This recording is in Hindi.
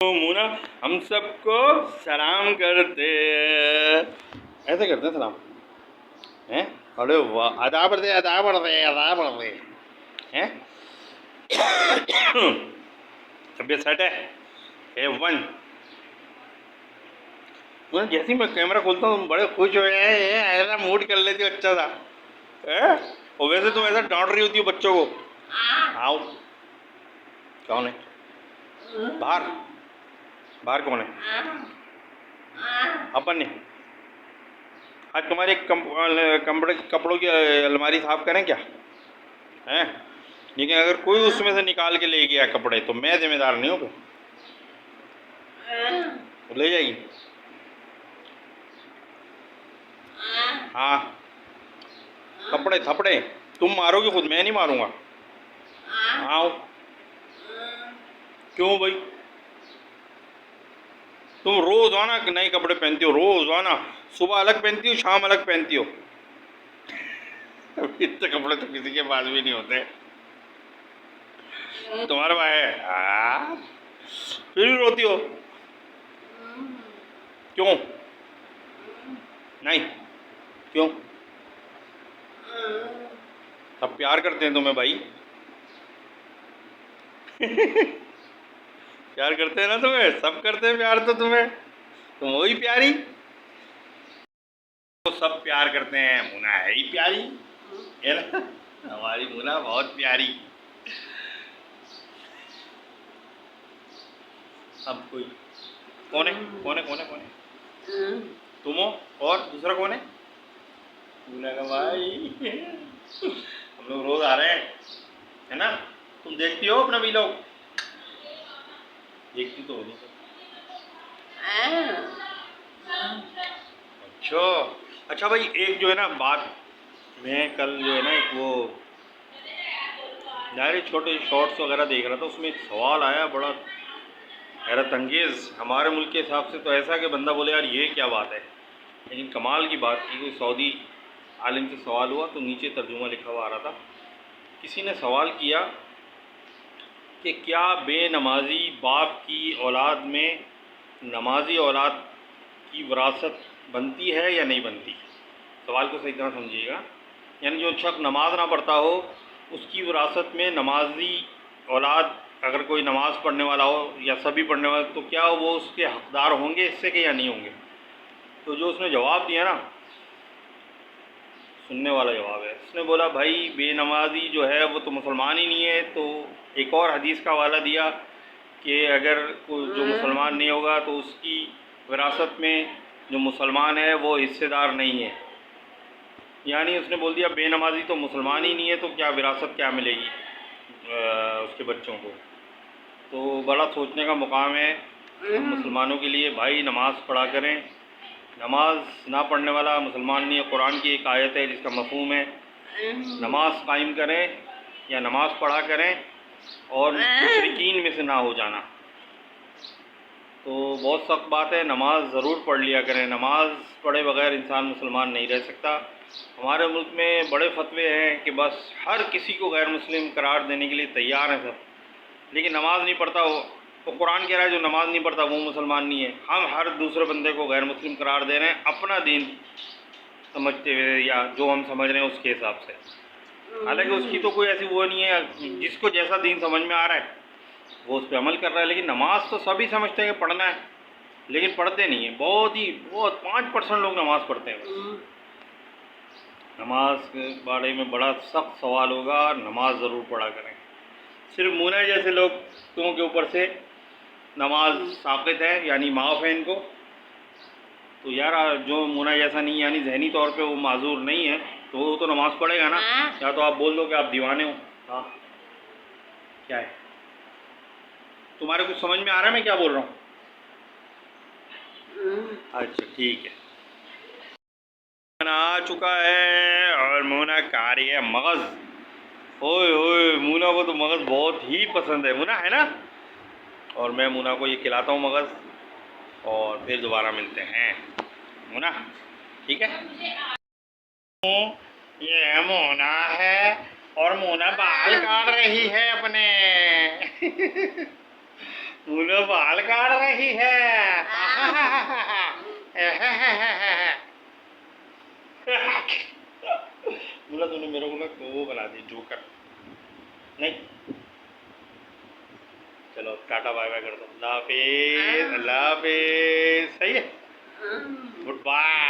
तो मुना हम सबको सलाम करते, ऐसे करते हैं सलाम हैं। अरे वाह, अदा बढ़ दे, अदा बढ़ दे, अदा बढ़ दे हैं। तबियत सेट है A1। जैसे ही मैं कैमरा खोलता हूँ तुम बड़े खुश हो गए, ऐसा मूड कर लेती हो अच्छा सा है। और वैसे तुम ऐसा डांट रही होती हो बच्चों को। आओ, कौन है बाहर? बाहर कौन है? अपन ने आज तुम्हारे कपड़ों की अलमारी साफ करें क्या हैं? लेकिन अगर कोई उसमें से निकाल के ले गया कपड़े तो मैं जिम्मेदार नहीं हूँ फिर। तो ले जाएगी। हाँ, कपड़े थपड़े तुम मारोगे खुद, मैं नहीं मारूंगा। आओ। क्यों भाई? तुम रोजाना नए कपड़े पहनती हो, रोजाना सुबह अलग पहनती हो, शाम अलग पहनती हो। इतने कपड़े तो किसी के पास भी नहीं होते। तुम्हारे पास है? फिर भी रोती हो क्यों? नहीं क्यों? सब प्यार करते हैं तुम्हें भाई। प्यार करते हैं ना तुम्हें, सब करते हैं प्यार तो तुम्हें, तुम वही प्यारी। तो सब प्यार करते हैं, मुना है ही प्यारी है ना। हमारी मुना बहुत प्यारी। अब कोई कौन है? कौन है? कौन है? कौन है? तुम हो और दूसरा कौन है? मुना का भाई। हम लोग रोज आ रहे हैं है ना। तुम देखती हो अपना वीलॉग? देखती तो होगी। अच्छा अच्छा भाई, एक जो है ना बात, मैं कल जो है ना एक वो डायरेक्ट छोटे शॉर्ट्स वगैरह देख रहा था, उसमें एक सवाल आया बड़ा हैरत अंगेज़। हमारे मुल्क के हिसाब से तो ऐसा कि बंदा बोले यार ये क्या बात है, लेकिन कमाल की बात की कोई सऊदी आलिम से सवाल हुआ तो नीचे तर्जुमा लिखा हुआ आ रहा था। किसी ने सवाल किया कि क्या बेनमाजी बाप की औलाद में नमाजी औलाद की विरासत बनती है या नहीं बनती। सवाल को सही तरह समझिएगा, यानी जो शख्स नमाज ना पढ़ता हो उसकी विरासत में नमाजी औलाद, अगर कोई नमाज़ पढ़ने वाला हो या सभी पढ़ने वाले, तो क्या वो उसके हकदार होंगे इससे कि या नहीं होंगे। तो जो उसने जवाब दिया ना, सुनने वाला जवाब है। उसने बोला भाई बेनमाजी जो है वो तो मुसलमान ही नहीं है। तो एक और हदीस का हवाला दिया कि अगर कोई जो मुसलमान नहीं होगा तो उसकी विरासत में जो मुसलमान है वो हिस्सेदार नहीं है। यानी उसने बोल दिया बेनमाजी तो मुसलमान ही नहीं है, तो क्या विरासत क्या मिलेगी उसके बच्चों को। तो बड़ा सोचने का मुकाम है हम मुसलमानों के लिए। भाई नमाज़ पढ़ा करें, नमाज ना पढ़ने वाला मुसलमान नहीं है। कुरान की एक आयत है जिसका मफ़हूम है नमाज कायम करें या नमाज़ पढ़ा करें और मुशरिकीन में से ना हो जाना। तो बहुत सख्त बात है, नमाज ज़रूर पढ़ लिया करें। नमाज पढ़े बगैर इंसान मुसलमान नहीं रह सकता। हमारे मुल्क में बड़े फतवे हैं कि बस हर किसी को गैर मुस्लिम करार देने के लिए तैयार हैं सब, लेकिन नमाज नहीं पढ़ता हो तो कुरान कह रहा है जो नमाज नहीं पढ़ता वो मुसलमान नहीं है। हम हर दूसरे बंदे को गैर मुस्लिम करार दे रहे हैं अपना दीन समझते हुए, या जो हम समझ रहे हैं उसके हिसाब से। हालांकि उसकी तो कोई ऐसी वो नहीं है, जिसको जैसा दीन समझ में आ रहा है वो उस पर अमल कर रहा है। लेकिन नमाज तो सभी समझते हैं कि पढ़ना है, लेकिन पढ़ते नहीं है। बहुत 5% लोग नमाज़ पढ़ते हैं बस। नमाज के बारे में बड़ा सख्त सवाल होगा, नमाज ज़रूर पढ़ा करें। सिर्फ मुना जैसे लोगों के ऊपर से नमाज साक़ित है, यानी माफ़ है इनको। तो यार जो मुना जैसा नहीं, यानी जहनी तौर पे वो माजूर नहीं है, तो वो तो नमाज़ पढ़ेगा ना। या तो आप बोल दो कि आप दीवाने हो। हाँ क्या है, तुम्हारे कुछ समझ में आ रहा है मैं क्या बोल रहा हूँ? अच्छा ठीक है। आ चुका है और मुना खा रही है मगज़। ओए ओए, मुना को तो मगज़ बहुत ही पसंद है, मुना है ना। और मैं मुना को ये खिलाता हूँ मगज़, और फिर दोबारा मिलते हैं मुना, ठीक है। ये मुना है और मुना बाल काट रही है अपने। मुला बाल काट रही है। मुला तूने मेरे को ना वो बना दी जोकर। नहीं, चलो टाटा बाय बाय कर दो। अल्लाह हाफिज, अल्लाह हाफिज। सही है, गुड बाय।